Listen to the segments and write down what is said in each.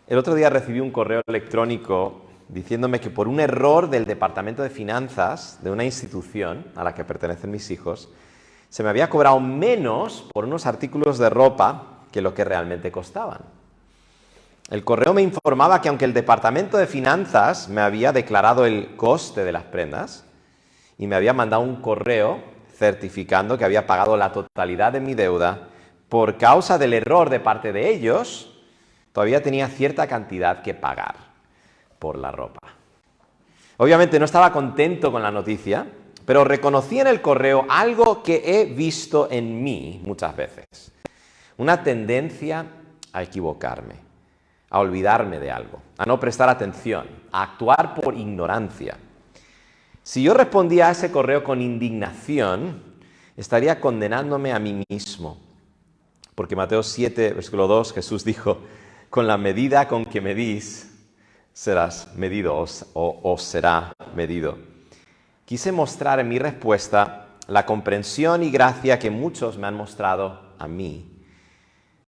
El otro día recibí un correo electrónico diciéndome que por un error del departamento de finanzas de una institución a la que pertenecen mis hijos, se me había cobrado menos por unos artículos de ropa que lo que realmente costaban. El correo me informaba que aunque el departamento de finanzas me había declarado el coste de las prendas y me había mandado un correo certificando que había pagado la totalidad de mi deuda, por causa del error de parte de ellos, todavía tenía cierta cantidad que pagar por la ropa. Obviamente no estaba contento con la noticia, pero reconocí en el correo algo que he visto en mí muchas veces. Una tendencia a equivocarme, a olvidarme de algo, a no prestar atención, a actuar por ignorancia. Si yo respondía a ese correo con indignación, estaría condenándome a mí mismo. Porque Mateo 7, versículo 2, Jesús dijo, con la medida con que medís, serás medido o será medido. Quise mostrar en mi respuesta la comprensión y gracia que muchos me han mostrado a mí,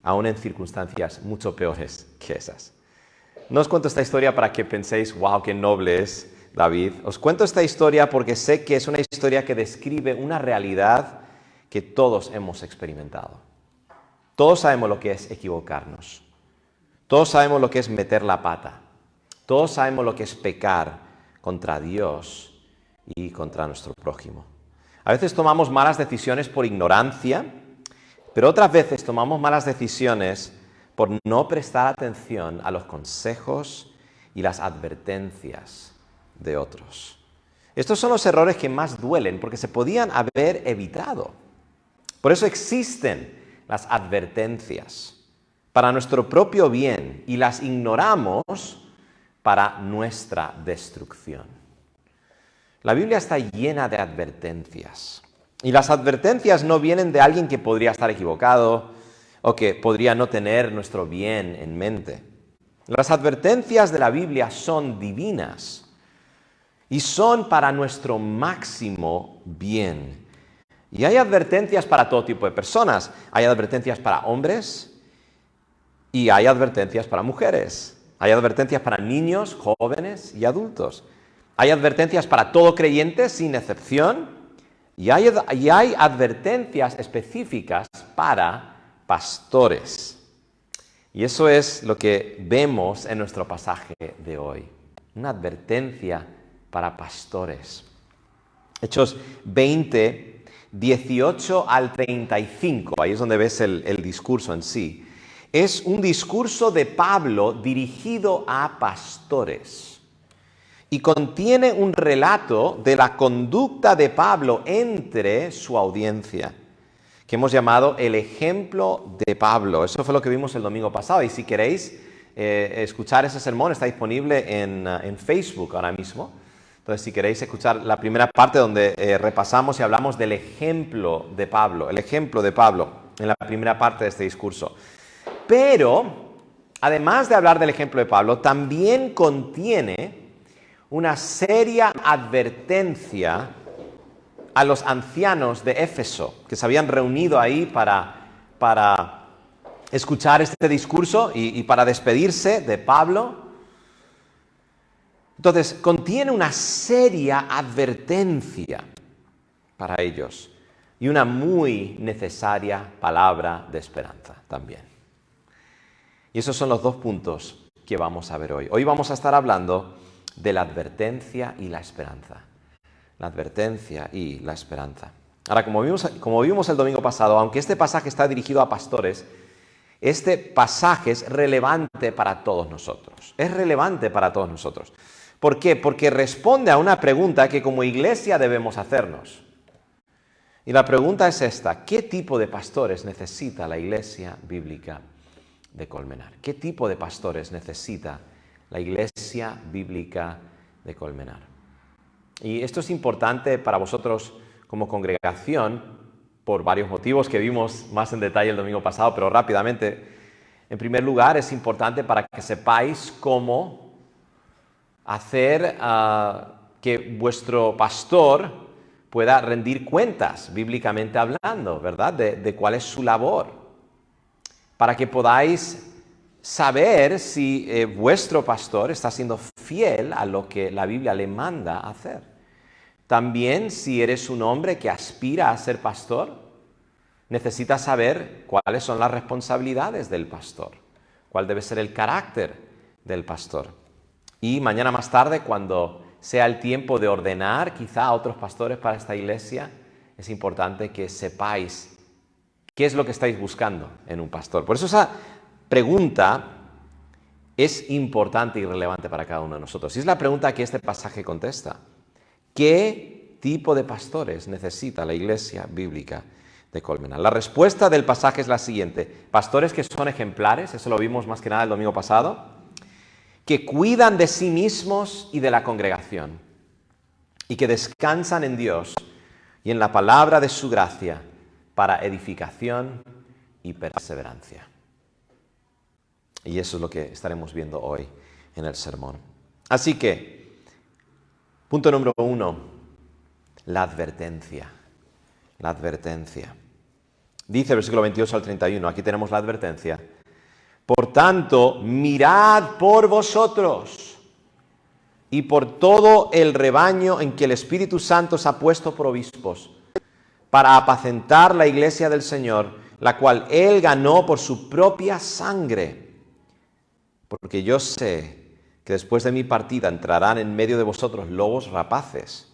aún en circunstancias mucho peores que esas. No os cuento esta historia para que penséis, wow, qué noble es David. Os cuento esta historia porque sé que es una historia que describe una realidad que todos hemos experimentado. Todos sabemos lo que es equivocarnos. Todos sabemos lo que es meter la pata. Todos sabemos lo que es pecar contra Dios y contra nuestro prójimo. A veces tomamos malas decisiones por ignorancia, pero otras veces tomamos malas decisiones por no prestar atención a los consejos y las advertencias de otros. Estos son los errores que más duelen porque se podían haber evitado. Por eso existen las advertencias para nuestro propio bien y las ignoramos para nuestra destrucción. La Biblia está llena de advertencias. Y las advertencias no vienen de alguien que podría estar equivocado o que podría no tener nuestro bien en mente. Las advertencias de la Biblia son divinas y son para nuestro máximo bien. Y hay advertencias para todo tipo de personas. Hay advertencias para hombres y hay advertencias para mujeres. Hay advertencias para niños, jóvenes y adultos. Hay advertencias para todo creyente sin excepción. Y hay advertencias específicas para pastores. Y eso es lo que vemos en nuestro pasaje de hoy. Una advertencia para pastores. Hechos 20, 18 al 35, ahí es donde ves el discurso en sí. Es un discurso de Pablo dirigido a pastores. Y contiene un relato de la conducta de Pablo entre su audiencia, que hemos llamado el ejemplo de Pablo. Eso fue lo que vimos el domingo pasado. Y si queréis escuchar ese sermón, está disponible en Facebook ahora mismo. Entonces, si queréis escuchar la primera parte donde repasamos y hablamos del ejemplo de Pablo, el ejemplo de Pablo en la primera parte de este discurso. Pero, además de hablar del ejemplo de Pablo, también contiene una seria advertencia a los ancianos de Éfeso, que se habían reunido ahí para escuchar este discurso y para despedirse de Pablo. Entonces, contiene una seria advertencia para ellos y una muy necesaria palabra de esperanza también. Y esos son los dos puntos que vamos a ver hoy. Hoy vamos a estar hablando de la advertencia y la esperanza. La advertencia y la esperanza. Ahora, como vimos el domingo pasado, aunque este pasaje está dirigido a pastores, este pasaje es relevante para todos nosotros. Es relevante para todos nosotros. ¿Por qué? Porque responde a una pregunta que como iglesia debemos hacernos. Y la pregunta es esta: ¿qué tipo de pastores necesita la iglesia bíblica de Colmenar? ¿Qué tipo de pastores necesita la iglesia bíblica de Colmenar? Y esto es importante para vosotros como congregación por varios motivos que vimos más en detalle el domingo pasado, pero rápidamente. En primer lugar, es importante para que sepáis cómo hacer que vuestro pastor pueda rendir cuentas, bíblicamente hablando, ¿verdad? De cuál es su labor. Para que podáis saber si vuestro pastor está siendo fiel a lo que la Biblia le manda hacer. También, si eres un hombre que aspira a ser pastor, necesitas saber cuáles son las responsabilidades del pastor, cuál debe ser el carácter del pastor. Y mañana más tarde, cuando sea el tiempo de ordenar quizá a otros pastores para esta iglesia, es importante que sepáis qué es lo que estáis buscando en un pastor. Por eso esa pregunta es importante y relevante para cada uno de nosotros. Y es la pregunta que este pasaje contesta. ¿Qué tipo de pastores necesita la iglesia bíblica de Colmenar? La respuesta del pasaje es la siguiente. Pastores que son ejemplares, eso lo vimos más que nada el domingo pasado, que cuidan de sí mismos y de la congregación, y que descansan en Dios y en la palabra de su gracia para edificación y perseverancia. Y eso es lo que estaremos viendo hoy en el sermón. Así que, punto número 1, la advertencia. La advertencia. Dice el versículo 28 al 31, aquí tenemos la advertencia. Por tanto, mirad por vosotros y por todo el rebaño en que el Espíritu Santo os ha puesto por obispos, para apacentar la iglesia del Señor, la cual Él ganó por su propia sangre. Porque yo sé que después de mi partida entrarán en medio de vosotros lobos rapaces,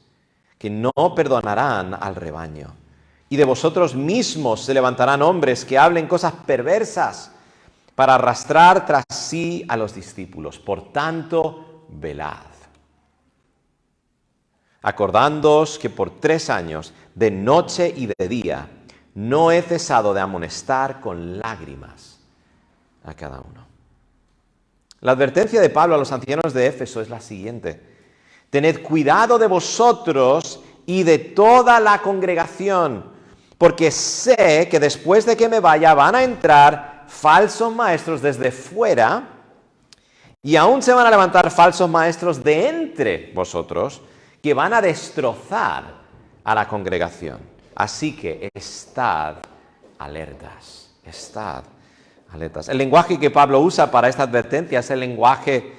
que no perdonarán al rebaño. Y de vosotros mismos se levantarán hombres que hablen cosas perversas para arrastrar tras sí a los discípulos. Por tanto, velad. Acordándoos que por 3 años, de noche y de día, no he cesado de amonestar con lágrimas a cada uno. La advertencia de Pablo a los ancianos de Éfeso es la siguiente. Tened cuidado de vosotros y de toda la congregación, porque sé que después de que me vaya van a entrar falsos maestros desde fuera, y aún se van a levantar falsos maestros de entre vosotros, que van a destrozar a la congregación. Así que estad alertas, estad alertas. El lenguaje que Pablo usa para esta advertencia es el lenguaje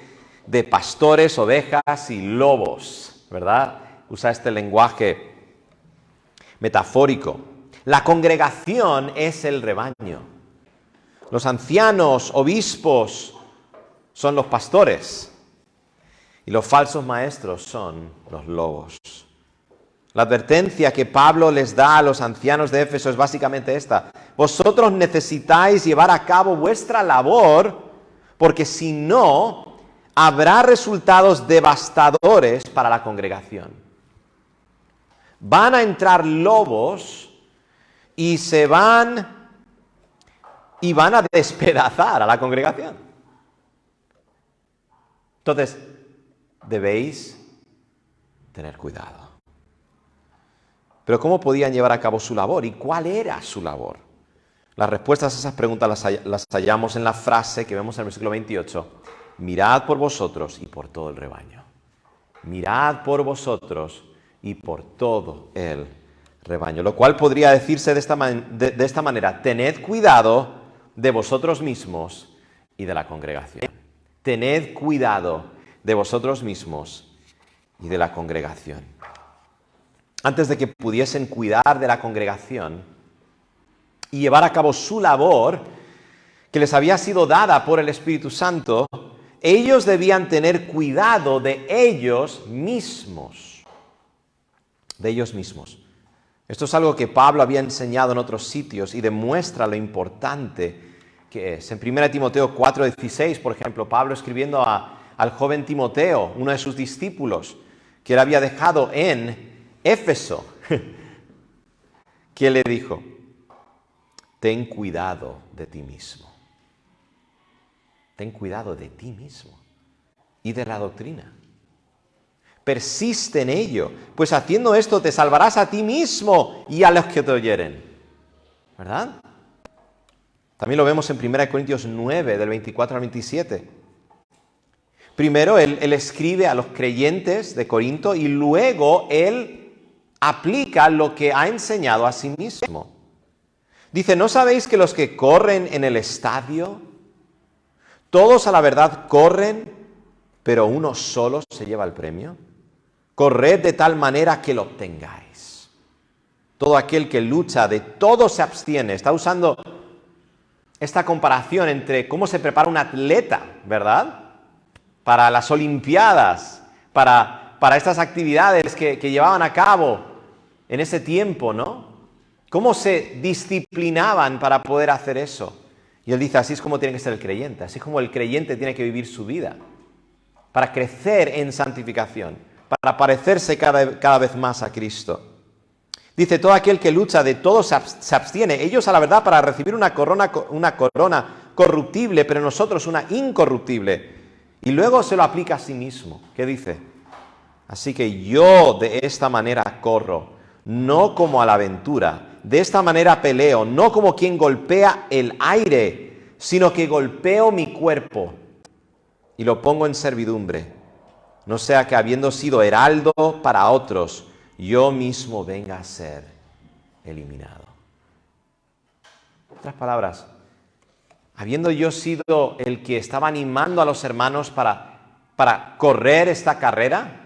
de pastores, ovejas y lobos, ¿verdad? Usa este lenguaje metafórico. La congregación es el rebaño. Los ancianos, obispos, son los pastores. Y los falsos maestros son los lobos. La advertencia que Pablo les da a los ancianos de Éfeso es básicamente esta. Vosotros necesitáis llevar a cabo vuestra labor, porque si no, habrá resultados devastadores para la congregación. Van a entrar lobos y van a despedazar a la congregación. Entonces, debéis tener cuidado. Pero ¿cómo podían llevar a cabo su labor? ¿Y cuál era su labor? Las respuestas a esas preguntas las hallamos en la frase que vemos en el versículo 28. Mirad por vosotros y por todo el rebaño. Mirad por vosotros y por todo el rebaño. Lo cual podría decirse de esta manera. Tened cuidado de vosotros mismos y de la congregación. Tened cuidado de vosotros mismos y de la congregación. Antes de que pudiesen cuidar de la congregación y llevar a cabo su labor que les había sido dada por el Espíritu Santo, ellos debían tener cuidado de ellos mismos. De ellos mismos. Esto es algo que Pablo había enseñado en otros sitios y demuestra lo importante que es. En 1 Timoteo 4:16, por ejemplo, Pablo escribiendo al joven Timoteo, uno de sus discípulos, que él había dejado en Éfeso, que le dijo, ten cuidado de ti mismo. Ten cuidado de ti mismo y de la doctrina. Persiste en ello, pues haciendo esto te salvarás a ti mismo y a los que te oyeren. ¿Verdad? También lo vemos en 1 Corintios 9, del 24 al 27. Primero, él escribe a los creyentes de Corinto y luego él aplica lo que ha enseñado a sí mismo. Dice, ¿no sabéis que los que corren en el estadio, Todos a la verdad corren, pero uno solo se lleva el premio. Corred de tal manera que lo obtengáis. Todo aquel que lucha, de todo se abstiene. Está usando esta comparación entre cómo se prepara un atleta, ¿verdad? Para las Olimpiadas, para estas actividades que llevaban a cabo en ese tiempo, ¿no? ¿Cómo se disciplinaban para poder hacer eso? Y él dice, así es como tiene que ser el creyente, así es como el creyente tiene que vivir su vida, para crecer en santificación, para parecerse cada vez más a Cristo. Dice, todo aquel que lucha, de todo se abstiene. Ellos a la verdad para recibir una corona corruptible, pero nosotros una incorruptible. Y luego se lo aplica a sí mismo. ¿Qué dice? Así que yo de esta manera corro, no como a la aventura. De esta manera peleo, no como quien golpea el aire, sino que golpeo mi cuerpo y lo pongo en servidumbre. No sea que habiendo sido heraldo para otros, yo mismo venga a ser eliminado. En otras palabras, habiendo yo sido el que estaba animando a los hermanos para correr esta carrera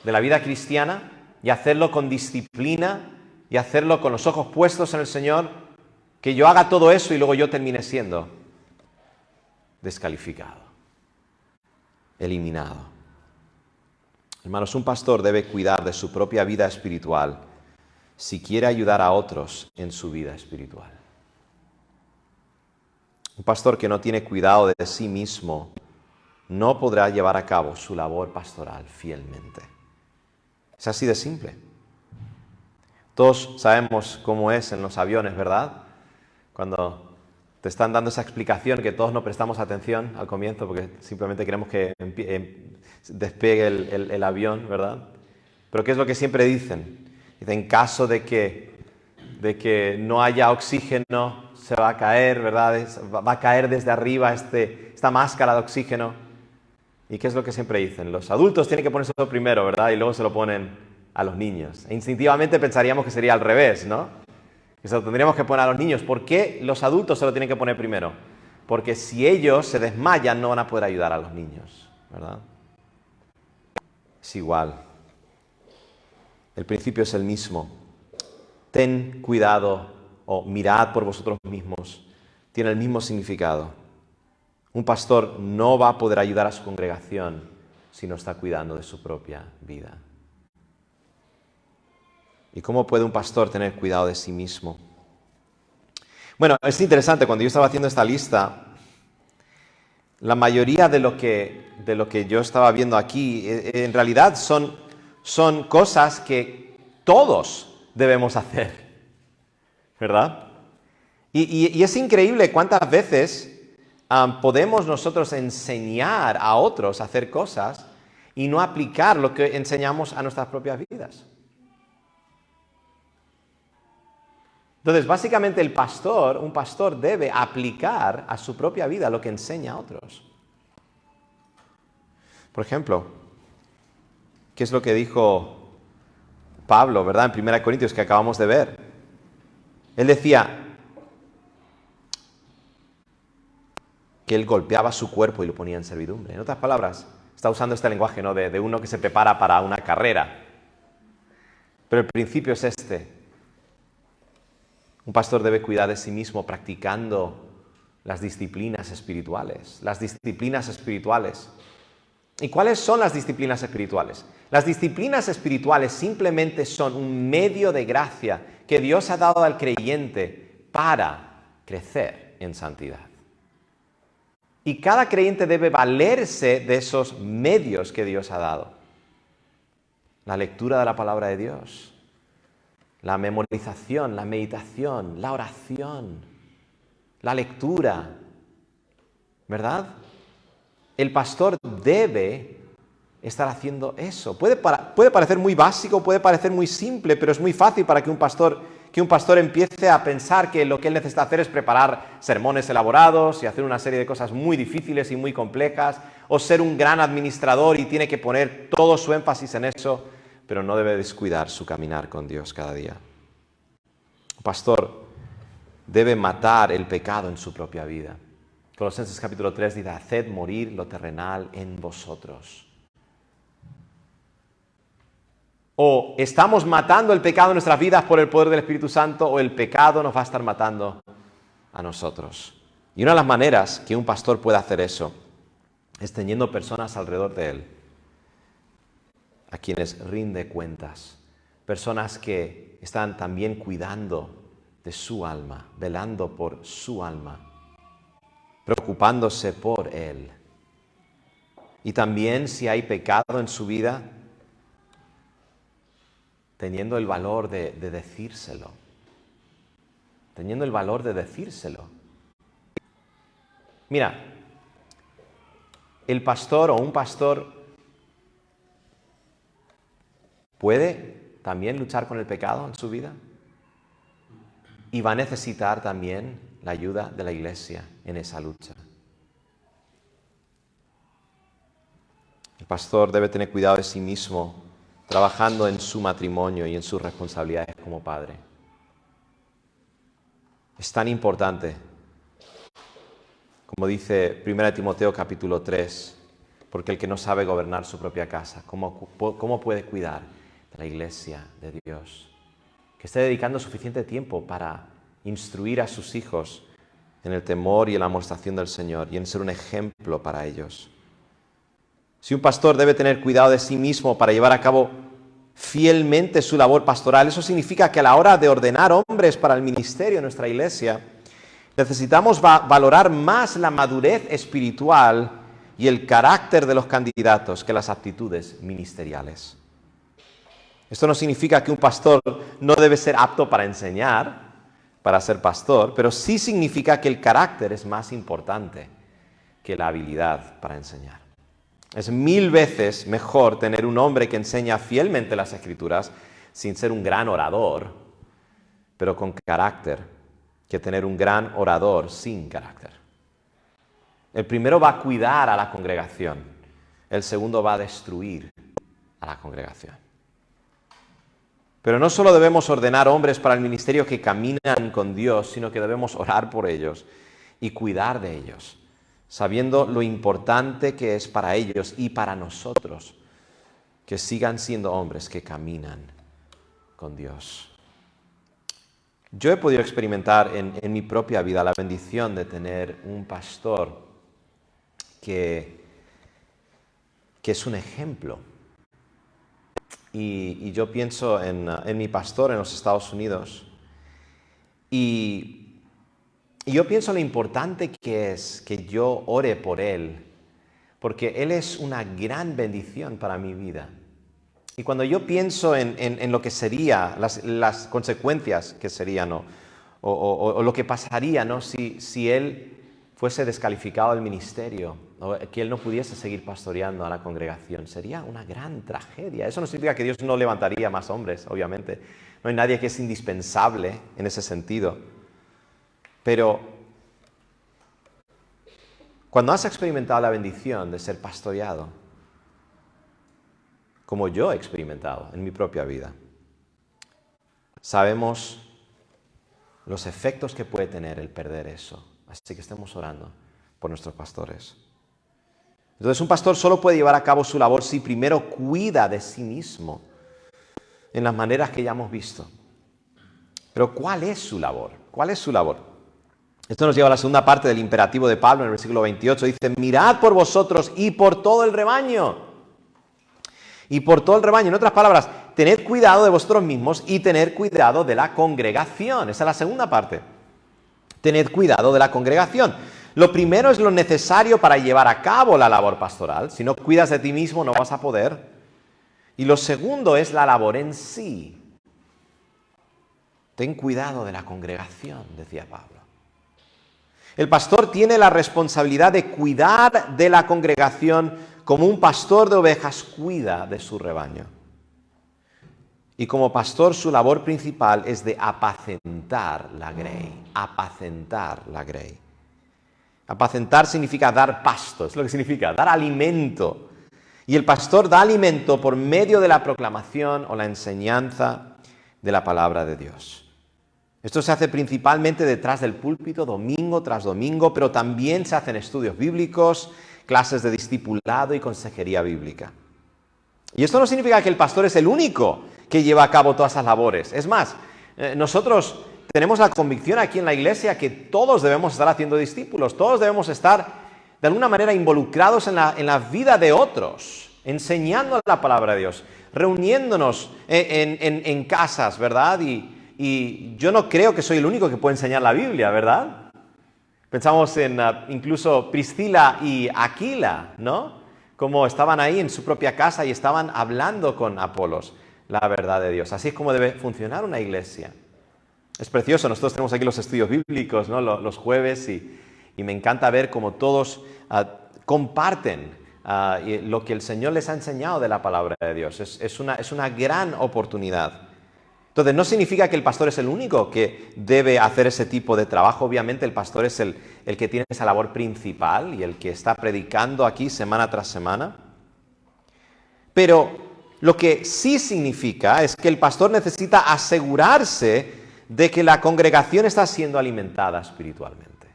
de la vida cristiana y hacerlo con disciplina y hacerlo con los ojos puestos en el Señor, que yo haga todo eso y luego yo termine siendo descalificado, eliminado. Hermanos, un pastor debe cuidar de su propia vida espiritual si quiere ayudar a otros en su vida espiritual. Un pastor que no tiene cuidado de sí mismo no podrá llevar a cabo su labor pastoral fielmente. Es así de simple. Todos sabemos cómo es en los aviones, ¿verdad? Cuando te están dando esa explicación que todos no prestamos atención al comienzo porque simplemente queremos que despegue el avión, ¿verdad? Pero ¿qué es lo que siempre dicen? Dicen, en caso de que no haya oxígeno, se va a caer, ¿verdad? Va a caer desde arriba esta máscara de oxígeno. ¿Y qué es lo que siempre dicen? Los adultos tienen que ponerse primero, ¿verdad? Y luego se lo ponen a los niños. E instintivamente pensaríamos que sería al revés, ¿no? Que se lo tendríamos que poner a los niños. ¿Por qué los adultos se lo tienen que poner primero? Porque si ellos se desmayan no van a poder ayudar a los niños, ¿verdad? Es igual. El principio es el mismo. Ten cuidado o mirad por vosotros mismos. Tiene el mismo significado. Un pastor no va a poder ayudar a su congregación si no está cuidando de su propia vida. ¿Y cómo puede un pastor tener cuidado de sí mismo? Bueno, es interesante, cuando yo estaba haciendo esta lista, la mayoría de lo que yo estaba viendo aquí, en realidad son cosas que todos debemos hacer, ¿verdad? Y es increíble cuántas veces podemos nosotros enseñar a otros a hacer cosas y no aplicar lo que enseñamos a nuestras propias vidas. Entonces, básicamente un pastor debe aplicar a su propia vida lo que enseña a otros. Por ejemplo, ¿qué es lo que dijo Pablo, verdad, en 1 Corintios que acabamos de ver? Él decía que él golpeaba su cuerpo y lo ponía en servidumbre. En otras palabras, está usando este lenguaje, ¿no? de uno que se prepara para una carrera. Pero el principio es este. Un pastor debe cuidar de sí mismo practicando las disciplinas espirituales. Las disciplinas espirituales. ¿Y cuáles son las disciplinas espirituales? Las disciplinas espirituales simplemente son un medio de gracia que Dios ha dado al creyente para crecer en santidad. Y cada creyente debe valerse de esos medios que Dios ha dado. La lectura de la palabra de Dios, la memorización, la meditación, la oración, la lectura, ¿verdad? El pastor debe estar haciendo eso. Puede parecer muy básico, puede parecer muy simple, pero es muy fácil para que un pastor empiece a pensar que lo que él necesita hacer es preparar sermones elaborados y hacer una serie de cosas muy difíciles y muy complejas, o ser un gran administrador y tiene que poner todo su énfasis en eso, pero no debe descuidar su caminar con Dios cada día. Un pastor debe matar el pecado en su propia vida. Colosenses capítulo 3 dice, haced morir lo terrenal en vosotros. O estamos matando el pecado en nuestras vidas por el poder del Espíritu Santo, o el pecado nos va a estar matando a nosotros. Y una de las maneras que un pastor puede hacer eso es teniendo personas alrededor de él, a quienes rinde cuentas. Personas que están también cuidando de su alma, velando por su alma, preocupándose por él. Y también si hay pecado en su vida, teniendo el valor de decírselo. Teniendo el valor de decírselo. Mira, el pastor o un pastor puede también luchar con el pecado en su vida y va a necesitar también la ayuda de la iglesia en esa lucha. El pastor debe tener cuidado de sí mismo, trabajando en su matrimonio y en sus responsabilidades como padre. Es tan importante, como dice 1 Timoteo capítulo 3, porque el que no sabe gobernar su propia casa, ¿cómo puede cuidar de la iglesia de Dios? Que esté dedicando suficiente tiempo para instruir a sus hijos en el temor y en la amonestación del Señor y en ser un ejemplo para ellos. Si un pastor debe tener cuidado de sí mismo para llevar a cabo fielmente su labor pastoral, eso significa que a la hora de ordenar hombres para el ministerio en nuestra iglesia, necesitamos valorar más la madurez espiritual y el carácter de los candidatos que las aptitudes ministeriales. Esto no significa que un pastor no debe ser apto para enseñar, para ser pastor, pero sí significa que el carácter es más importante que la habilidad para enseñar. Es 1000 veces mejor tener un hombre que enseña fielmente las Escrituras sin ser un gran orador, pero con carácter, que tener un gran orador sin carácter. El primero va a cuidar a la congregación, el segundo va a destruir a la congregación. Pero no solo debemos ordenar hombres para el ministerio que caminan con Dios, sino que debemos orar por ellos y cuidar de ellos, sabiendo lo importante que es para ellos y para nosotros que sigan siendo hombres que caminan con Dios. Yo he podido experimentar en mi propia vida la bendición de tener un pastor que es un ejemplo. Y yo pienso en mi pastor en los Estados Unidos. Y yo pienso lo importante que es que yo ore por él, porque él es una gran bendición para mi vida. Y cuando yo pienso en lo que sería, las consecuencias que serían, o lo que pasaría, ¿no? si él fuese descalificado del ministerio, o que él no pudiese seguir pastoreando a la congregación, sería una gran tragedia. Eso no significa que Dios no levantaría más hombres, obviamente. No hay nadie que es indispensable en ese sentido. Pero cuando has experimentado la bendición de ser pastoreado, como yo he experimentado en mi propia vida, sabemos los efectos que puede tener el perder eso. Así que estemos orando por nuestros pastores. Entonces, un pastor solo puede llevar a cabo su labor si primero cuida de sí mismo en las maneras que ya hemos visto. Pero ¿cuál es su labor? ¿Cuál es su labor? Esto nos lleva a la segunda parte del imperativo de Pablo en el versículo 28. Dice, mirad por vosotros y por todo el rebaño. Y por todo el rebaño. En otras palabras, tened cuidado de vosotros mismos y tened cuidado de la congregación. Esa es la segunda parte. Tened cuidado de la congregación. Lo primero es lo necesario para llevar a cabo la labor pastoral. Si no cuidas de ti mismo, no vas a poder. Y lo segundo es la labor en sí. Ten cuidado de la congregación, decía Pablo. El pastor tiene la responsabilidad de cuidar de la congregación como un pastor de ovejas cuida de su rebaño. Y como pastor, su labor principal es de apacentar la grey. Apacentar la grey. Apacentar significa dar pasto, es lo que significa, dar alimento. Y el pastor da alimento por medio de la proclamación o la enseñanza de la palabra de Dios. Esto se hace principalmente detrás del púlpito, domingo tras domingo, pero también se hacen estudios bíblicos, clases de discipulado y consejería bíblica. Y esto no significa que el pastor es el único que lleva a cabo todas esas labores. Es más, nosotros tenemos la convicción aquí en la iglesia que todos debemos estar haciendo discípulos, todos debemos estar de alguna manera involucrados en la vida de otros, enseñando la palabra de Dios, reuniéndonos en casas, ¿verdad? Y yo no creo que soy el único que puede enseñar la Biblia, ¿verdad? Pensamos en incluso Priscila y Aquila, ¿no? Como estaban ahí en su propia casa y estaban hablando con Apolos la verdad de Dios. Así es como debe funcionar una iglesia. Es precioso, nosotros tenemos aquí los estudios bíblicos, ¿no? Los jueves y me encanta ver cómo todos comparten lo que el Señor les ha enseñado de la palabra de Dios. Es una gran oportunidad. Entonces, no significa que el pastor es el único que debe hacer ese tipo de trabajo. Obviamente, el pastor es el que tiene esa labor principal y el que está predicando aquí semana tras semana. Pero lo que sí significa es que el pastor necesita asegurarse de que la congregación está siendo alimentada espiritualmente.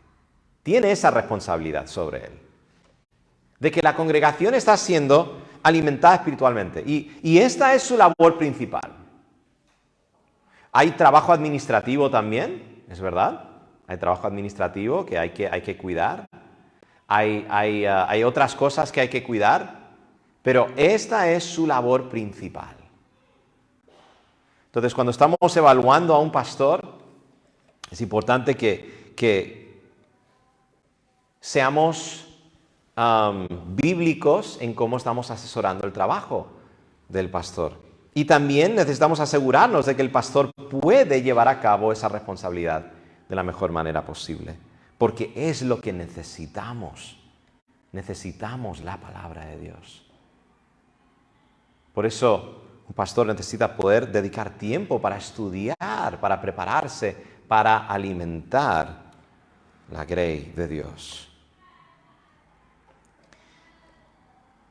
Tiene esa responsabilidad sobre él. De que la congregación está siendo alimentada espiritualmente. Y esta es su labor principal. Hay trabajo administrativo también, es verdad. Hay trabajo administrativo que hay que cuidar. Hay otras cosas que hay que cuidar. Pero esta es su labor principal. Entonces, cuando estamos evaluando a un pastor, es importante que seamos bíblicos en cómo estamos asesorando el trabajo del pastor. Y también necesitamos asegurarnos de que el pastor puede llevar a cabo esa responsabilidad de la mejor manera posible. Porque es lo que necesitamos. Necesitamos la palabra de Dios. Por eso un pastor necesita poder dedicar tiempo para estudiar, para prepararse, para alimentar la grey de Dios.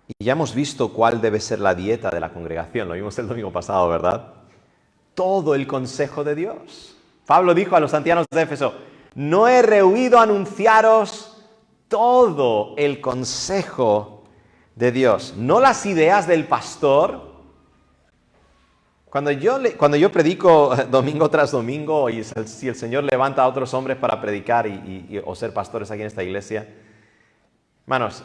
Y ya hemos visto cuál debe ser la dieta de la congregación. Lo vimos el domingo pasado, ¿verdad? Todo el consejo de Dios. Pablo dijo a los ancianos de Éfeso: no he rehuido anunciaros todo el consejo de Dios. No las ideas del pastor. Cuando yo predico domingo tras domingo, y si el Señor levanta a otros hombres para predicar o ser pastores aquí en esta iglesia, hermanos,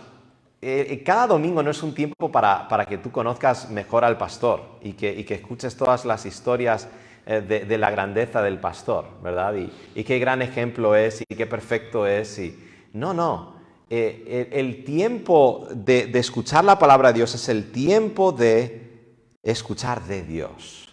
cada domingo no es un tiempo para que tú conozcas mejor al pastor y que escuches todas las historias de la grandeza del pastor, ¿verdad? Y qué gran ejemplo es y qué perfecto es. No. El tiempo de escuchar la palabra de Dios es el tiempo de escuchar de Dios.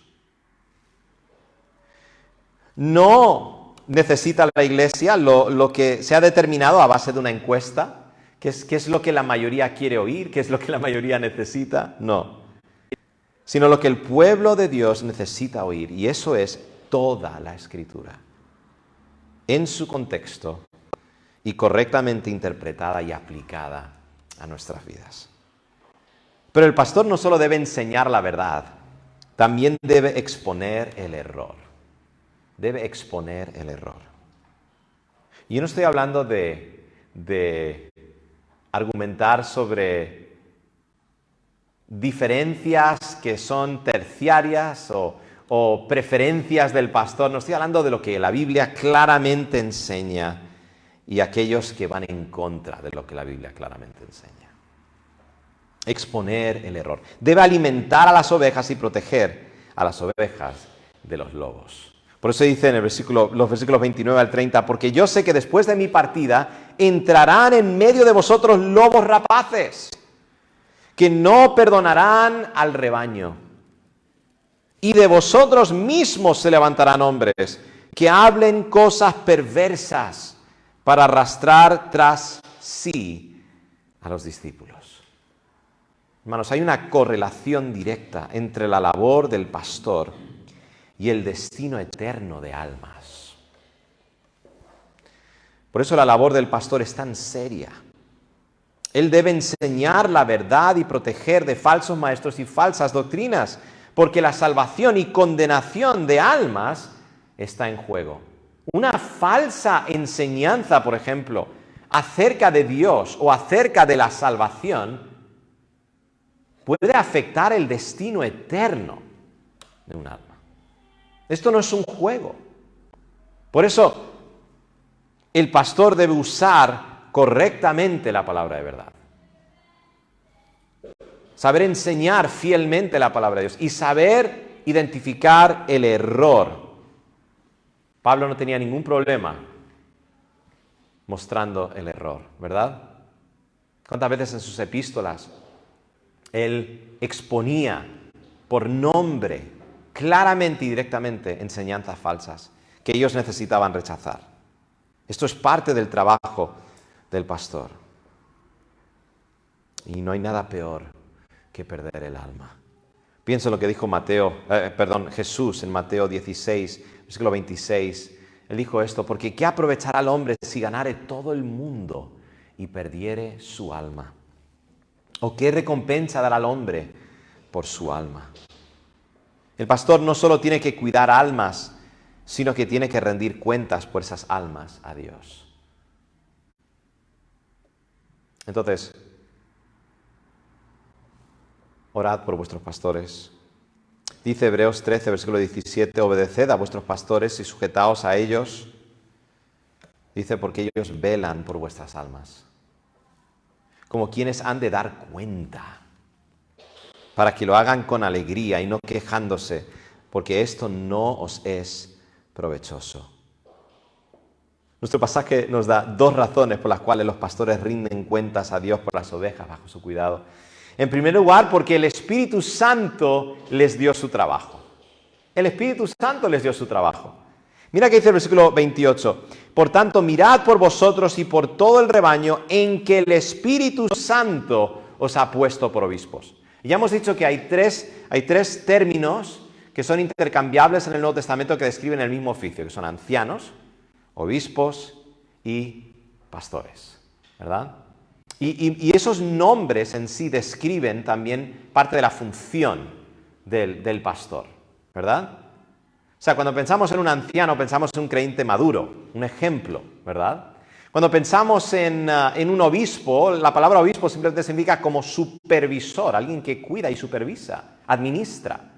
No necesita la iglesia lo que se ha determinado a base de una encuesta. ¿Qué es lo que la mayoría quiere oír? ¿Qué es lo que la mayoría necesita? No. Sino lo que el pueblo de Dios necesita oír. Y eso es toda la Escritura. En su contexto y correctamente interpretada y aplicada a nuestras vidas. Pero el pastor no solo debe enseñar la verdad, también debe exponer el error. Debe exponer el error. Y yo no estoy hablando de argumentar sobre diferencias que son terciarias o preferencias del pastor. No estoy hablando de lo que la Biblia claramente enseña y aquellos que van en contra de lo que la Biblia claramente enseña. Exponer el error. Debe alimentar a las ovejas y proteger a las ovejas de los lobos. Por eso dice en los versículos 29 al 30, porque yo sé que después de mi partida entrarán en medio de vosotros lobos rapaces, que no perdonarán al rebaño. Y de vosotros mismos se levantarán hombres que hablen cosas perversas para arrastrar tras sí a los discípulos. Hermanos, hay una correlación directa entre la labor del pastor y el destino eterno de almas. Por eso la labor del pastor es tan seria. Él debe enseñar la verdad y proteger de falsos maestros y falsas doctrinas, porque la salvación y condenación de almas está en juego. Una falsa enseñanza, por ejemplo, acerca de Dios o acerca de la salvación, puede afectar el destino eterno de un alma. Esto no es un juego. Por eso, el pastor debe usar correctamente la palabra de verdad. Saber enseñar fielmente la palabra de Dios y saber identificar el error. Pablo no tenía ningún problema mostrando el error, ¿verdad? ¿Cuántas veces en sus epístolas él exponía por nombre, claramente y directamente, enseñanzas falsas que ellos necesitaban rechazar? Esto es parte del trabajo del pastor. Y no hay nada peor que perder el alma. Pienso en lo que dijo Jesús en Mateo 16, versículo 26. Él dijo esto: porque ¿qué aprovechará el hombre si ganare todo el mundo y perdiere su alma? ¿O qué recompensa dará al hombre por su alma? El pastor no solo tiene que cuidar almas, sino que tiene que rendir cuentas por esas almas a Dios. Entonces, orad por vuestros pastores. Dice Hebreos 13, versículo 17, obedeced a vuestros pastores y sujetaos a ellos. Dice, porque ellos velan por vuestras almas, como quienes han de dar cuenta, para que lo hagan con alegría y no quejándose, porque esto no os es provechoso. Nuestro pasaje nos da dos razones por las cuales los pastores rinden cuentas a Dios por las ovejas bajo su cuidado. En primer lugar, porque el Espíritu Santo les dio su trabajo. El Espíritu Santo les dio su trabajo. Mira que dice el versículo 28. Por tanto, mirad por vosotros y por todo el rebaño en que el Espíritu Santo os ha puesto por obispos. Y ya hemos dicho que hay tres términos que son intercambiables en el Nuevo Testamento que describen el mismo oficio, que son ancianos, obispos y pastores, ¿verdad? Y esos nombres en sí describen también parte de la función del pastor, ¿verdad? O sea, cuando pensamos en un anciano, pensamos en un creyente maduro, un ejemplo, ¿verdad? Cuando pensamos en un obispo, la palabra obispo simplemente significa como supervisor, alguien que cuida y supervisa, administra.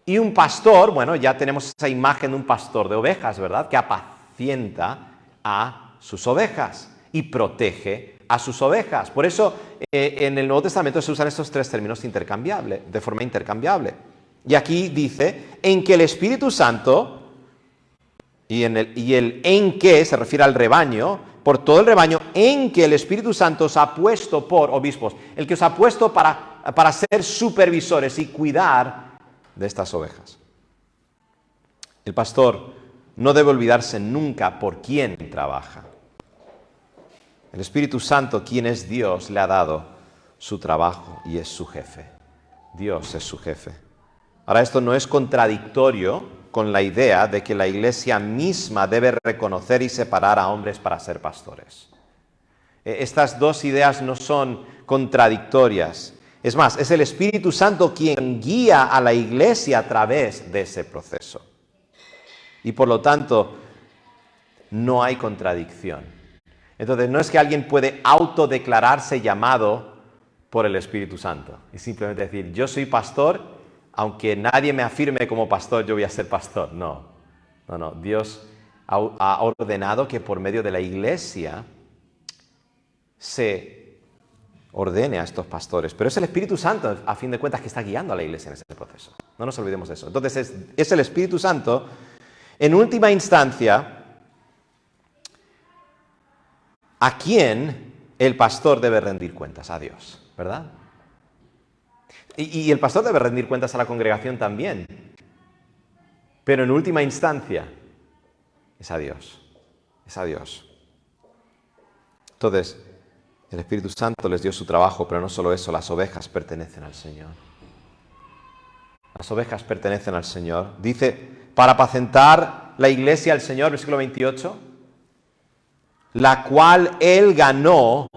Y un pastor, bueno, ya tenemos esa imagen de un pastor de ovejas, ¿verdad? Que apacienta a sus ovejas y protege a sus ovejas. Por eso en el Nuevo Testamento se usan estos tres términos de forma intercambiable. Y aquí dice, en que el Espíritu Santo, y el en que se refiere al rebaño, por todo el rebaño, en que el Espíritu Santo os ha puesto por obispos, el que os ha puesto para ser supervisores y cuidar de estas ovejas. El pastor no debe olvidarse nunca por quién trabaja. El Espíritu Santo, quien es Dios, le ha dado su trabajo y es su jefe. Dios es su jefe. Ahora, esto no es contradictorio con la idea de que la Iglesia misma debe reconocer y separar a hombres para ser pastores. Estas dos ideas no son contradictorias. Es más, es el Espíritu Santo quien guía a la Iglesia a través de ese proceso. Y por lo tanto, no hay contradicción. Entonces, no es que alguien puede autodeclararse llamado por el Espíritu Santo y simplemente decir, yo soy pastor, aunque nadie me afirme como pastor, yo voy a ser pastor. No. Dios ha ordenado que por medio de la Iglesia se ordene a estos pastores. Pero es el Espíritu Santo, a fin de cuentas, que está guiando a la Iglesia en ese proceso. No nos olvidemos de eso. Entonces, es el Espíritu Santo, en última instancia, a quien el pastor debe rendir cuentas, a Dios, ¿verdad? Y el pastor debe rendir cuentas a la congregación también. Pero en última instancia, es a Dios. Es a Dios. Entonces, el Espíritu Santo les dio su trabajo, pero no solo eso, las ovejas pertenecen al Señor. Las ovejas pertenecen al Señor. Dice, para apacentar la iglesia al Señor, versículo 28, la cual Él ganó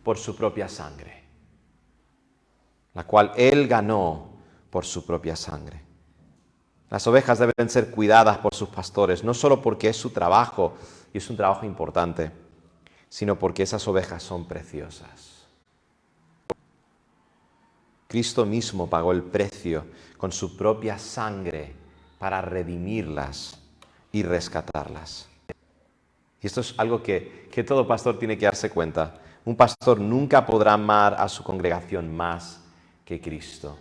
por su propia sangre. La cual Él ganó por su propia sangre. Las ovejas deben ser cuidadas por sus pastores, no solo porque es su trabajo, y es un trabajo importante, sino porque esas ovejas son preciosas. Cristo mismo pagó el precio con su propia sangre para redimirlas y rescatarlas. Y esto es algo que todo pastor tiene que darse cuenta. Un pastor nunca podrá amar a su congregación más que Cristo.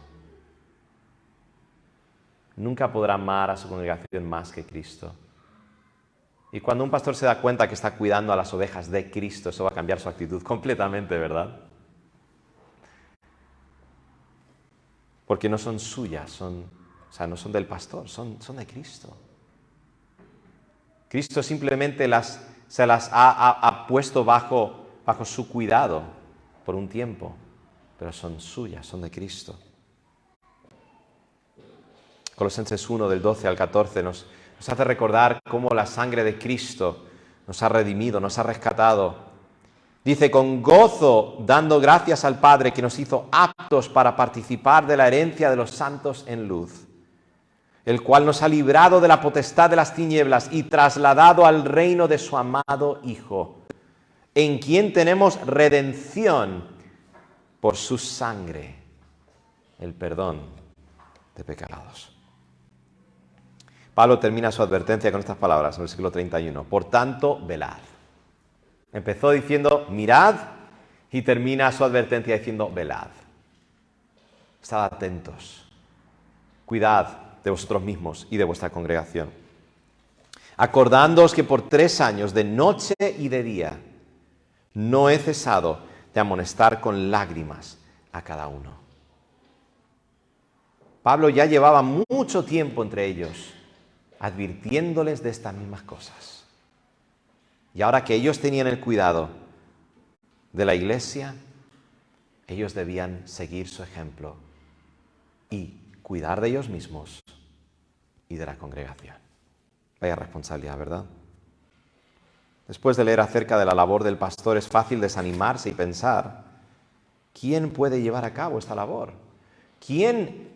Nunca podrá amar a su congregación más que Cristo. Y cuando un pastor se da cuenta que está cuidando a las ovejas de Cristo, eso va a cambiar su actitud completamente, ¿verdad? Porque no son suyas, no son del pastor, son de Cristo. Cristo simplemente se las ha puesto bajo su cuidado por un tiempo, pero son suyas, son de Cristo. Colosenses 1, del 12 al 14, nos hace recordar cómo la sangre de Cristo nos ha redimido, nos ha rescatado. Dice, con gozo, dando gracias al Padre que nos hizo aptos para participar de la herencia de los santos en luz, el cual nos ha librado de la potestad de las tinieblas y trasladado al reino de su amado Hijo, en quien tenemos redención por su sangre, el perdón de pecados. Pablo termina su advertencia con estas palabras, en el versículo 31. Por tanto, velad. Empezó diciendo, mirad, y termina su advertencia diciendo, velad. Estad atentos. Cuidad de vosotros mismos y de vuestra congregación. Acordándoos que por 3 años, de noche y de día, no he cesado de amonestar con lágrimas a cada uno. Pablo ya llevaba mucho tiempo entre ellos, advirtiéndoles de estas mismas cosas. Y ahora que ellos tenían el cuidado de la iglesia, ellos debían seguir su ejemplo y cuidar de ellos mismos y de la congregación. Vaya responsabilidad, ¿verdad? Después de leer acerca de la labor del pastor, es fácil desanimarse y pensar, ¿quién puede llevar a cabo esta labor? ¿Quién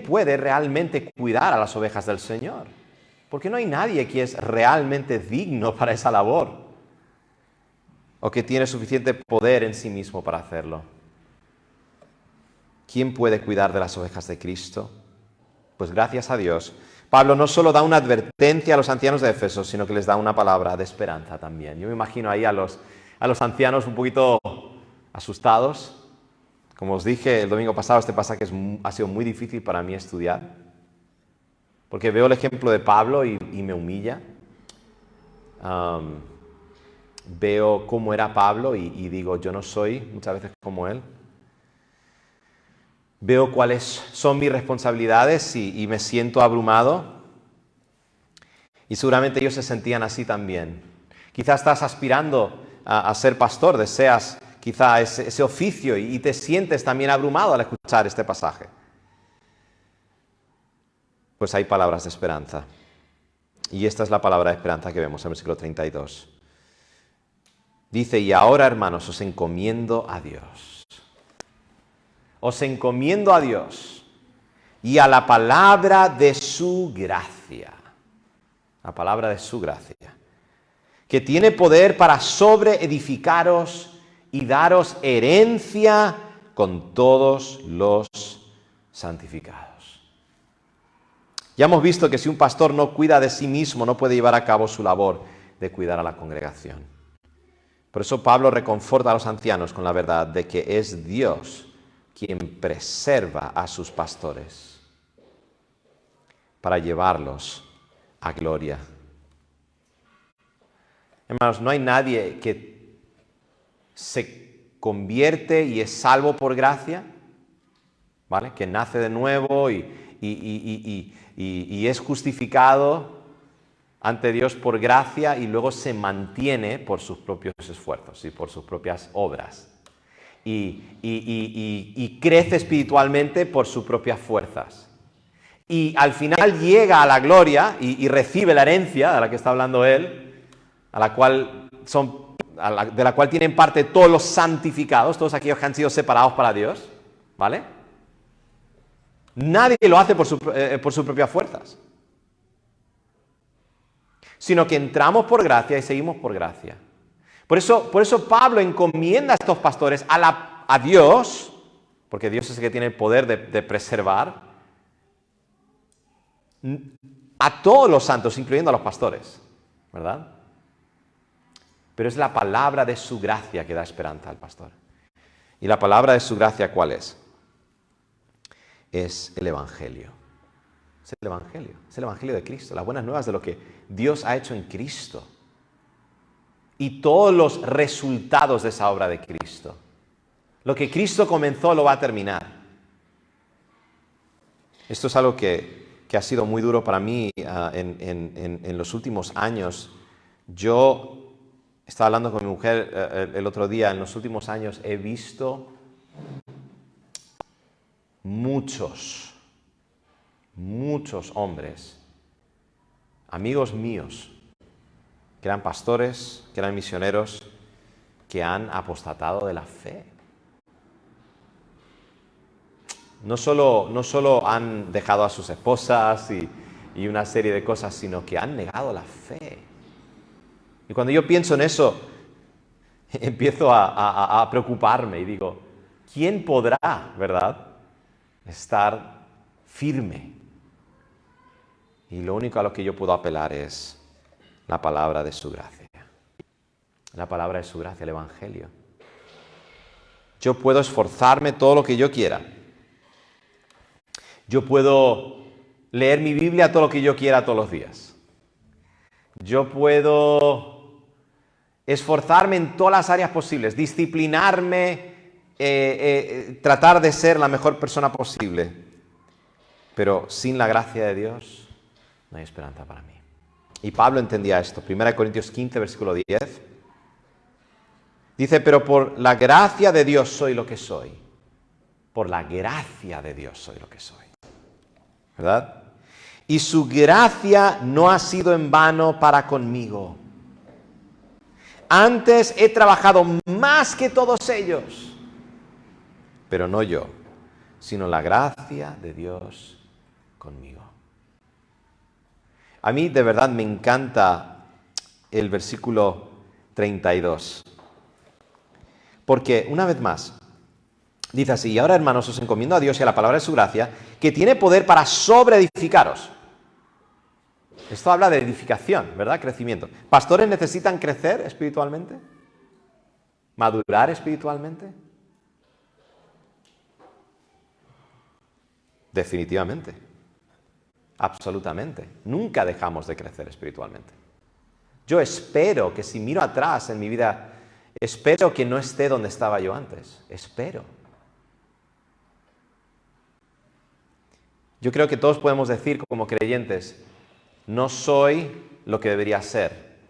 puede realmente cuidar a las ovejas del Señor? Porque no hay nadie que es realmente digno para esa labor o que tiene suficiente poder en sí mismo para hacerlo. ¿Quién puede cuidar de las ovejas de Cristo? Pues gracias a Dios, Pablo no solo da una advertencia a los ancianos de Éfeso, sino que les da una palabra de esperanza también. Yo me imagino ahí a los ancianos un poquito asustados. Como os dije el domingo pasado, este pasaje ha sido muy difícil para mí estudiar, porque veo el ejemplo de Pablo y me humilla. Veo cómo era Pablo y digo, yo no soy muchas veces como él. Veo cuáles son mis responsabilidades y me siento abrumado. Y seguramente ellos se sentían así también. Quizás estás aspirando a ser pastor, deseas quizá ese oficio y te sientes también abrumado al escuchar este pasaje. Pues hay palabras de esperanza. Y esta es la palabra de esperanza que vemos en el versículo 32. Dice, y ahora, hermanos, os encomiendo a Dios. Os encomiendo a Dios y a la palabra de su gracia. La palabra de su gracia. Que tiene poder para sobreedificaros y daros herencia con todos los santificados. Ya hemos visto que si un pastor no cuida de sí mismo, no puede llevar a cabo su labor de cuidar a la congregación. Por eso Pablo reconforta a los ancianos con la verdad de que es Dios quien preserva a sus pastores para llevarlos a gloria. Hermanos, no hay nadie que se convierte y es salvo por gracia, ¿vale? Que nace de nuevo y es justificado ante Dios por gracia y luego se mantiene por sus propios esfuerzos y por sus propias obras. Y crece espiritualmente por sus propias fuerzas. Y al final llega a la gloria y recibe la herencia de la que está hablando él, de la cual tienen parte todos los santificados, todos aquellos que han sido separados para Dios, ¿vale? Nadie lo hace por sus propias fuerzas, sino que entramos por gracia y seguimos por gracia. Por eso Pablo encomienda a estos pastores a Dios, porque Dios es el que tiene el poder de preservar, a todos los santos, incluyendo a los pastores, ¿verdad? Pero es la palabra de su gracia que da esperanza al pastor. ¿Y la palabra de su gracia cuál es? Es el Evangelio. Es el Evangelio de Cristo, las buenas nuevas de lo que Dios ha hecho en Cristo. Y todos los resultados de esa obra de Cristo. Lo que Cristo comenzó lo va a terminar. Esto es algo que ha sido muy duro para mí en los últimos años. Yo estaba hablando con mi mujer el otro día. En los últimos años he visto muchos hombres, amigos míos, que eran pastores, que eran misioneros, que han apostatado de la fe. No solo han dejado a sus esposas y una serie de cosas, sino que han negado la fe. Y cuando yo pienso en eso, empiezo a preocuparme y digo, ¿quién podrá, verdad, estar firme? Y lo único a lo que yo puedo apelar es la palabra de su gracia. La palabra de su gracia, el Evangelio. Yo puedo esforzarme todo lo que yo quiera. Yo puedo leer mi Biblia todo lo que yo quiera todos los días. Yo puedo esforzarme en todas las áreas posibles, disciplinarme, tratar de ser la mejor persona posible. Pero sin la gracia de Dios no hay esperanza para mí. Y Pablo entendía esto. 1 Corintios 15, versículo 10. Dice, pero por la gracia de Dios soy lo que soy. Por la gracia de Dios soy lo que soy. ¿Verdad? Y su gracia no ha sido en vano para conmigo. Antes he trabajado más que todos ellos. Pero no yo, sino la gracia de Dios conmigo. A mí de verdad me encanta el versículo 32. Porque, una vez más, dice así, y ahora hermanos os encomiendo a Dios y a la palabra de su gracia, que tiene poder para sobreedificaros. Esto habla de edificación, ¿verdad? Crecimiento. ¿Pastores necesitan crecer espiritualmente? ¿Madurar espiritualmente? Definitivamente. Absolutamente. Nunca dejamos de crecer espiritualmente. Yo espero que si miro atrás en mi vida, espero que no esté donde estaba yo antes. Espero. Yo creo que todos podemos decir como creyentes, no soy lo que debería ser,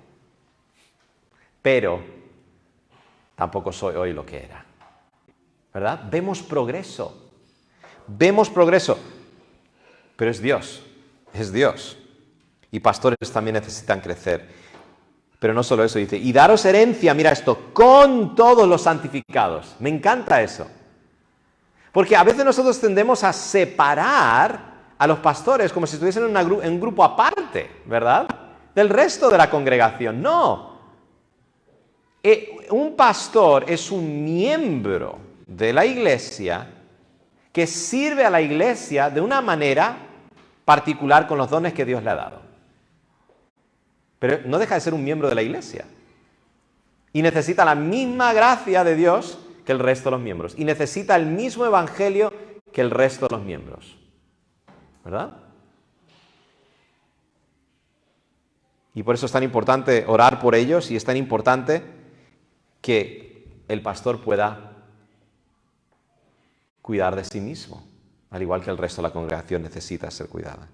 pero tampoco soy hoy lo que era. ¿Verdad? Vemos progreso, pero es Dios. Y pastores también necesitan crecer. Pero no solo eso, dice, y daros herencia, mira esto, con todos los santificados. Me encanta eso. Porque a veces nosotros tendemos a separar a los pastores como si estuviesen en un grupo aparte, ¿verdad? Del resto de la congregación. No. Un pastor es un miembro de la iglesia que sirve a la iglesia de una manera particular con los dones que Dios le ha dado. Pero no deja de ser un miembro de la iglesia. Y necesita la misma gracia de Dios que el resto de los miembros. Y necesita el mismo evangelio que el resto de los miembros. ¿Verdad? Y por eso es tan importante orar por ellos y es tan importante que el pastor pueda cuidar de sí mismo, al igual que el resto de la congregación necesita ser cuidada.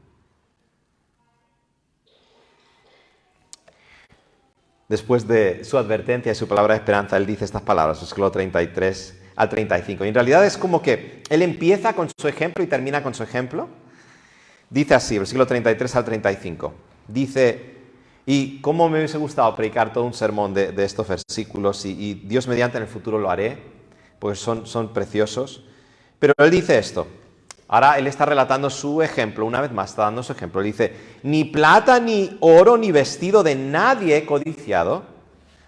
Después de su advertencia y su palabra de esperanza, él dice estas palabras, versículo 33 al 35. Y en realidad es como que él empieza con su ejemplo y termina con su ejemplo. Dice así, versículo 33 al 35. Dice, y cómo me hubiese gustado predicar todo un sermón de estos versículos, y Dios mediante en el futuro lo haré, porque son preciosos. Pero él dice esto, Ahora él está relatando su ejemplo, una vez más está dando su ejemplo. Él dice, ni plata, ni oro, ni vestido de nadie he codiciado.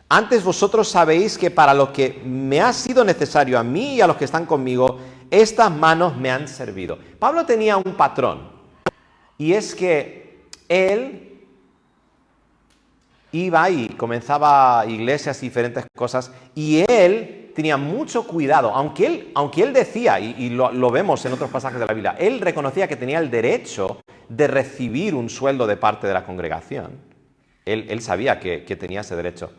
Antes vosotros sabéis que para lo que me ha sido necesario a mí y a los que están conmigo, estas manos me han servido. Pablo tenía un patrón, y es que él iba y comenzaba iglesias y diferentes cosas, y él tenía mucho cuidado, aunque él decía, y lo vemos en otros pasajes de la Biblia, él reconocía que tenía el derecho de recibir un sueldo de parte de la congregación. Él sabía que tenía ese derecho.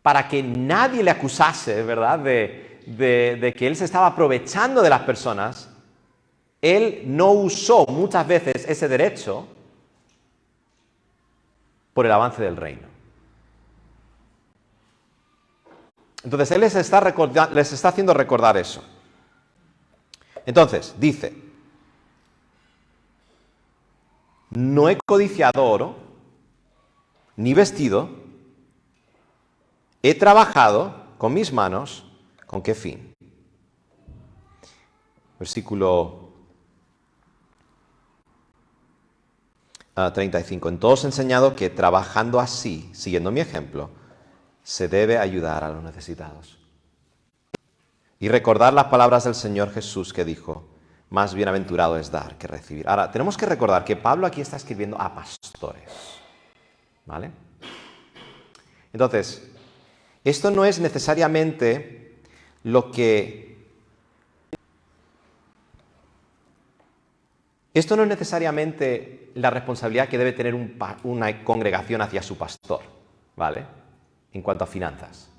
Para que nadie le acusase, ¿verdad?, de que él se estaba aprovechando de las personas, él no usó muchas veces ese derecho por el avance del reino. Entonces, él les está haciendo recordar eso. Entonces, dice, no he codiciado oro, ni vestido, he trabajado con mis manos, ¿con qué fin? Versículo 35. En todo os he enseñado que trabajando así, siguiendo mi ejemplo, se debe ayudar a los necesitados. Y recordar las palabras del Señor Jesús que dijo, más bienaventurado es dar que recibir. Ahora, tenemos que recordar que Pablo aquí está escribiendo a pastores, ¿vale? Entonces, esto no es necesariamente lo que... Esto no es necesariamente la responsabilidad que debe tener una congregación hacia su pastor, ¿vale? En cuanto a finanzas.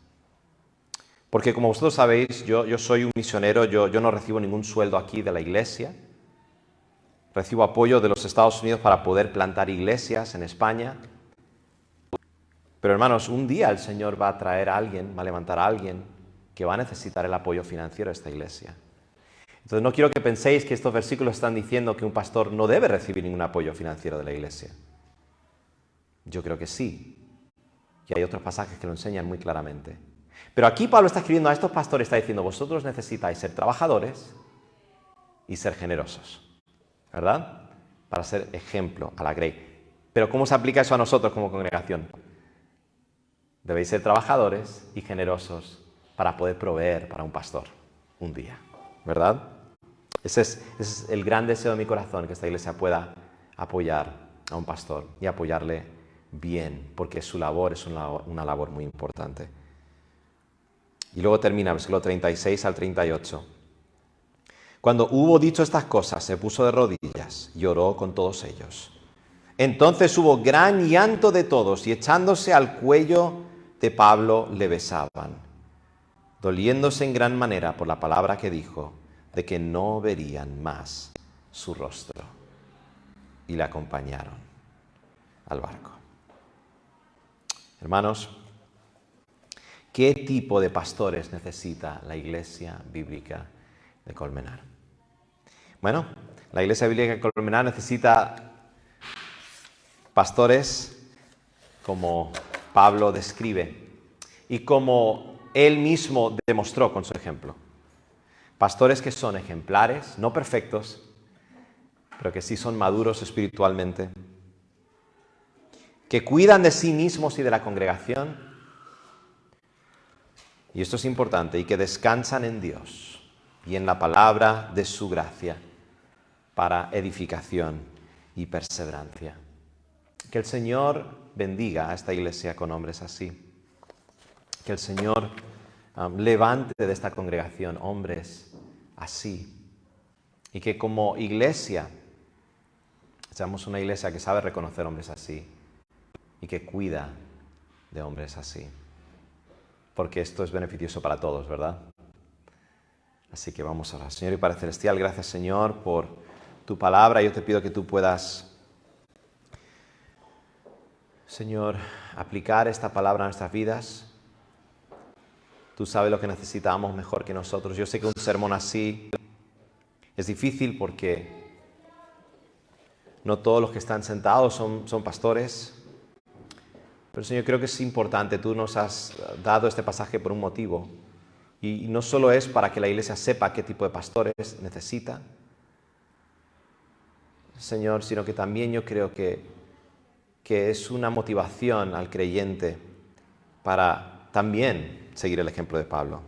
Porque como vosotros sabéis, yo soy un misionero, yo no recibo ningún sueldo aquí de la iglesia. Recibo apoyo de los Estados Unidos para poder plantar iglesias en España. Pero hermanos, un día el Señor va a traer a alguien, va a levantar a alguien que va a necesitar el apoyo financiero de esta iglesia. Entonces no quiero que penséis que estos versículos están diciendo que un pastor no debe recibir ningún apoyo financiero de la iglesia. Yo creo que sí. Y hay otros pasajes que lo enseñan muy claramente. Pero aquí Pablo está escribiendo a estos pastores, está diciendo, vosotros necesitáis ser trabajadores y ser generosos, ¿verdad? Para ser ejemplo a la grey. Pero ¿cómo se aplica eso a nosotros como congregación? Debéis ser trabajadores y generosos para poder proveer para un pastor un día, ¿verdad? Ese es el gran deseo de mi corazón, que esta iglesia pueda apoyar a un pastor y apoyarle bien, porque su labor es una labor muy importante. Y luego termina, versículo 36 al 38. Cuando hubo dicho estas cosas, se puso de rodillas y oró con todos ellos. Entonces hubo gran llanto de todos y echándose al cuello de Pablo le besaban, doliéndose en gran manera por la palabra que dijo, de que no verían más su rostro. Y le acompañaron al barco. Hermanos, ¿qué tipo de pastores necesita la Iglesia Bíblica de Colmenar? Bueno, la Iglesia Bíblica de Colmenar necesita pastores como Pablo describe y como él mismo demostró con su ejemplo. Pastores que son ejemplares, no perfectos, pero que sí son maduros espiritualmente, que cuidan de sí mismos y de la congregación, y esto es importante, y que descansan en Dios y en la palabra de su gracia para edificación y perseverancia. Que el Señor bendiga a esta iglesia con hombres así. Que el Señor levante de esta congregación hombres así. Y que como iglesia seamos una iglesia que sabe reconocer hombres así y que cuida de hombres así. Porque esto es beneficioso para todos, ¿verdad? Así que vamos a orar. Señor y Padre Celestial, gracias Señor por tu palabra. Yo te pido que tú puedas, Señor, aplicar esta palabra a nuestras vidas. Tú sabes lo que necesitamos mejor que nosotros. Yo sé que un sermón así es difícil porque no todos los que están sentados son pastores. Pero Señor, creo que es importante. Tú nos has dado este pasaje por un motivo. Y no solo es para que la iglesia sepa qué tipo de pastores necesita, Señor, sino que también yo creo que es una motivación al creyente para también seguir el ejemplo de Pablo.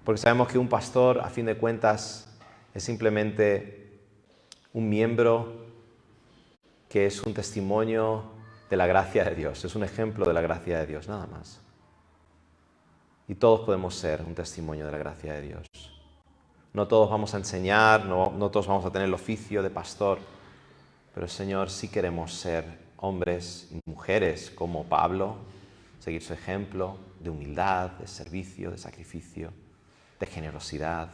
Porque sabemos que un pastor, a fin de cuentas, es simplemente un miembro que es un testimonio de la gracia de Dios, es un ejemplo de la gracia de Dios, nada más. Y todos podemos ser un testimonio de la gracia de Dios. No todos vamos a enseñar, no todos vamos a tener el oficio de pastor, pero Señor, sí queremos ser hombres y mujeres como Pablo, seguir su ejemplo de humildad, de servicio, de sacrificio, de generosidad.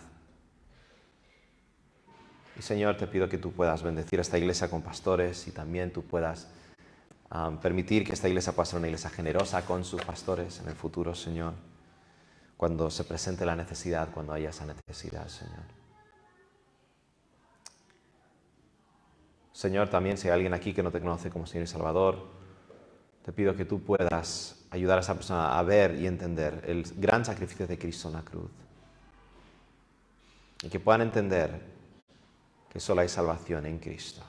Y Señor, te pido que tú puedas bendecir a esta iglesia con pastores y también tú puedas permitir que esta iglesia pueda ser una iglesia generosa con sus pastores en el futuro, Señor, cuando se presente la necesidad, cuando haya esa necesidad, Señor. Señor, también si hay alguien aquí que no te conoce como Señor y Salvador, te pido que tú puedas ayudar a esa persona a ver y entender el gran sacrificio de Cristo en la cruz. Y que puedan entender que solo hay salvación en Cristo.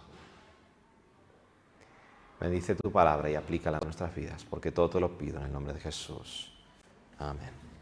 Bendice tu palabra y aplícala a nuestras vidas, porque todo te lo pido en el nombre de Jesús. Amén.